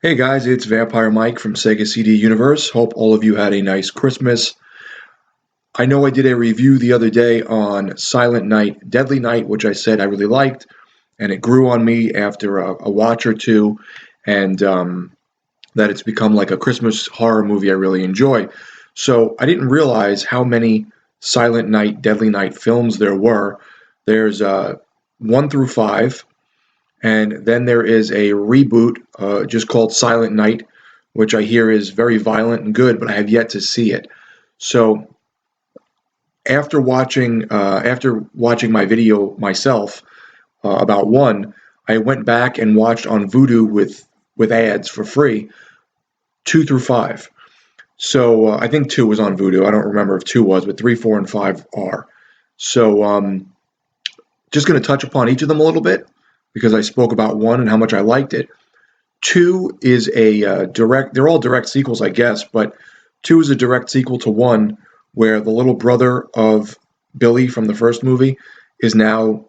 Hey guys, it's Vampire Mike from Sega CD Universe. Hope all of you had a nice Christmas. I know I did a review the other day on Silent Night, Deadly Night, which I said I really liked, and it grew on me after a watch or two, and that it's become like a Christmas horror movie I really enjoy. So I didn't realize how many Silent Night, Deadly Night films there were. There's 1 through 5. And then there is a reboot just called Silent Night, which I hear is very violent and good, but I have yet to see it. So after watching my video myself about one, I went back and watched on Vudu with ads for free 2 through 5. So I think 2 was on Vudu. I don't remember if 2 was, but 3, 4, and 5 are. So just going to touch upon each of them a little bit because I spoke about 1 and how much I liked it. 2 is a direct, they're all direct sequels, I guess, but 2 is a direct sequel to 1 where the little brother of Billy from the first movie is now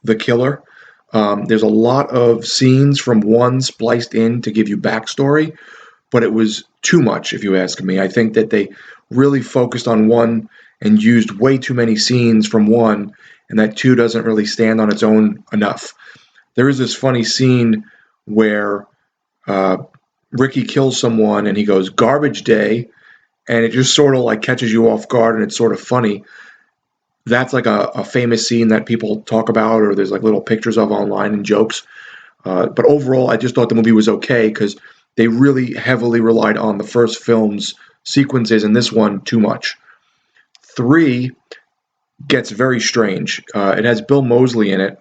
the killer. There's a lot of scenes from 1 spliced in to give you backstory, but it was too much, if you ask me. I think that they really focused on 1 and used way too many scenes from 1, and that 2 doesn't really stand on its own enough. There is this funny scene where uh, Ricky kills someone and he goes, "Garbage day," and it just sort of like catches you off guard and it's sort of funny. That's like a famous scene that people talk about, or there's like little pictures of online and jokes. But overall, I just thought the movie was okay because they really heavily relied on the first film's sequences, and this one too much. 3 gets very strange. It has Bill Moseley in it,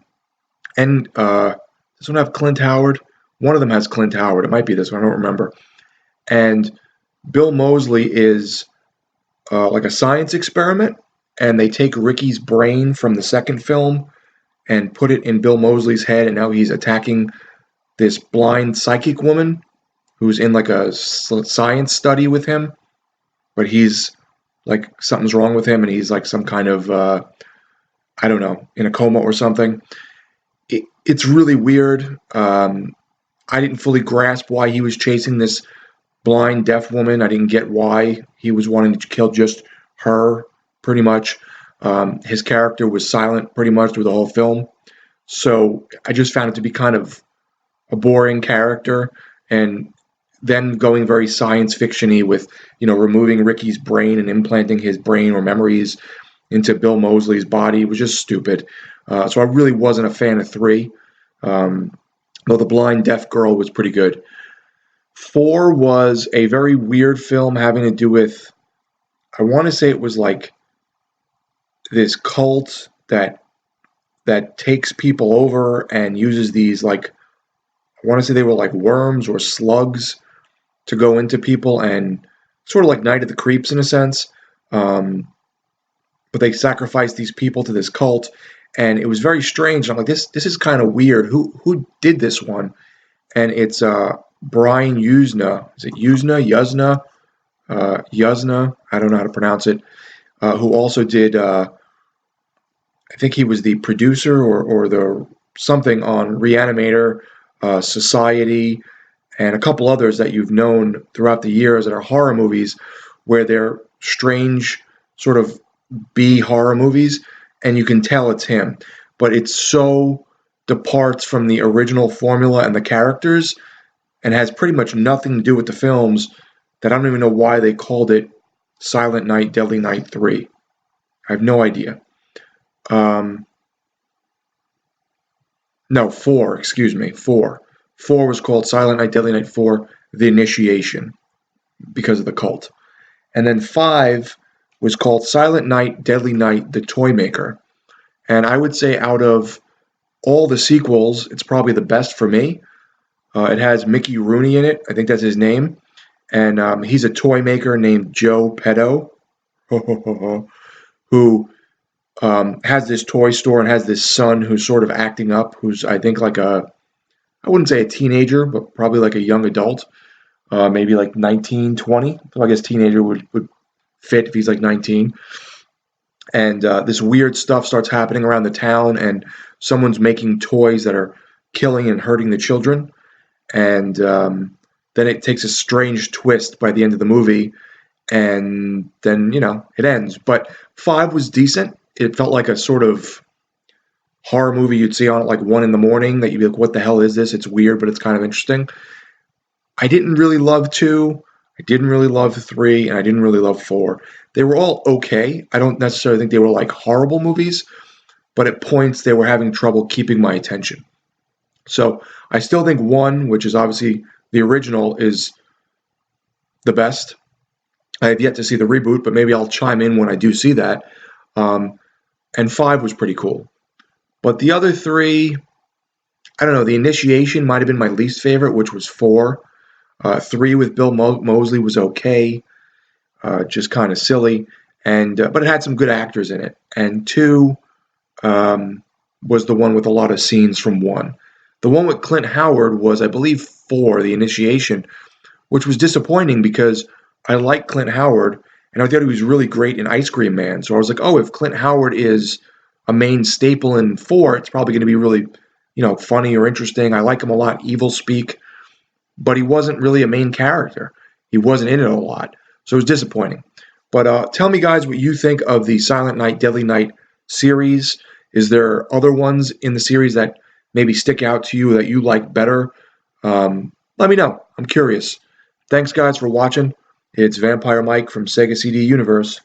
and this one have Clint Howard. One of them has Clint Howard. It might be this one. I don't remember. And Bill Moseley is like a science experiment, and they take Ricky's brain from the second film and put it in Bill Moseley's head, and now he's attacking this blind psychic woman who's in like a science study with him, but he's like something's wrong with him, and he's like some kind of I don't know, in a coma or something. It's really weird. I didn't fully grasp why he was chasing this blind deaf woman. I didn't get why he was wanting to kill just her, pretty much. His character was silent pretty much through the whole film. So I just found it to be kind of a boring character. And then going very science fiction-y with, removing Ricky's brain and implanting his brain or memories into Bill Moseley's body was just stupid. So I really wasn't a fan of 3. Though the blind deaf girl was pretty good. 4 was a very weird film having to do with, I want to say it was like this cult that takes people over and uses these, like, I want to say they were like worms or slugs to go into people, and sort of like Night of the Creeps in a sense. But they sacrificed these people to this cult, and it was very strange. I'm like, this is kind of weird. Who did this one? And it's Brian Yuzna. Is it Yuzna? Yuzna? I don't know how to pronounce it. Who also did? I think he was the producer or the something on Reanimator, Society, and a couple others that you've known throughout the years that are horror movies, where they're strange sort of B horror movies, and you can tell it's him. But it so departs from the original formula and the characters, and has pretty much nothing to do with the films, that I don't even know why they called it Silent Night, Deadly Night 3. I have no idea. No, 4, excuse me, 4. 4 was called Silent Night, Deadly Night 4, The Initiation, because of the cult. And then 5 was called Silent Night, Deadly Night, The Toy Maker. And I would say out of all the sequels, it's probably the best for me. It has Mickey Rooney in it. I think that's his name. And he's a toy maker named Joe Petto, who has this toy store and has this son who's sort of acting up, who's, I think, like I wouldn't say a teenager, but probably like a young adult, maybe like 19, 20. So I guess teenager would fit if he's like 19. And this weird stuff starts happening around the town, and someone's making toys that are killing and hurting the children. And then it takes a strange twist by the end of the movie, and then it ends. But 5 was decent. It felt like a sort of horror movie you'd see on at like 1 in the morning that you'd be like, what the hell is this? It's weird, but it's kind of interesting. I didn't really love 2. I didn't really love 3, and I didn't really love 4. They were all okay. I don't necessarily think they were like horrible movies, but at points they were having trouble keeping my attention. So I still think 1, which is obviously the original, is the best. I have yet to see the reboot, but maybe I'll chime in when I do see that. Um, and 5 was pretty cool. But the other 3, I don't know. The Initiation might have been my least favorite, which was 4. 3 with Bill Moseley was okay, just kind of silly, and but it had some good actors in it. And 2 was the one with a lot of scenes from 1. The one with Clint Howard was, I believe, 4, The Initiation, which was disappointing because I like Clint Howard, and I thought he was really great in Ice Cream Man. So I was like, oh, if Clint Howard is a main staple in 4, it's probably going to be really, funny or interesting. I like him a lot, Evil Speak, but he wasn't really a main character. He wasn't in it a lot, so it was disappointing. But tell me, guys, what you think of the Silent Night, Deadly Night series. Is there other ones in the series that maybe stick out to you that you like better? Let me know. I'm curious. Thanks, guys, for watching. It's Vampire Mike from Sega CD Universe.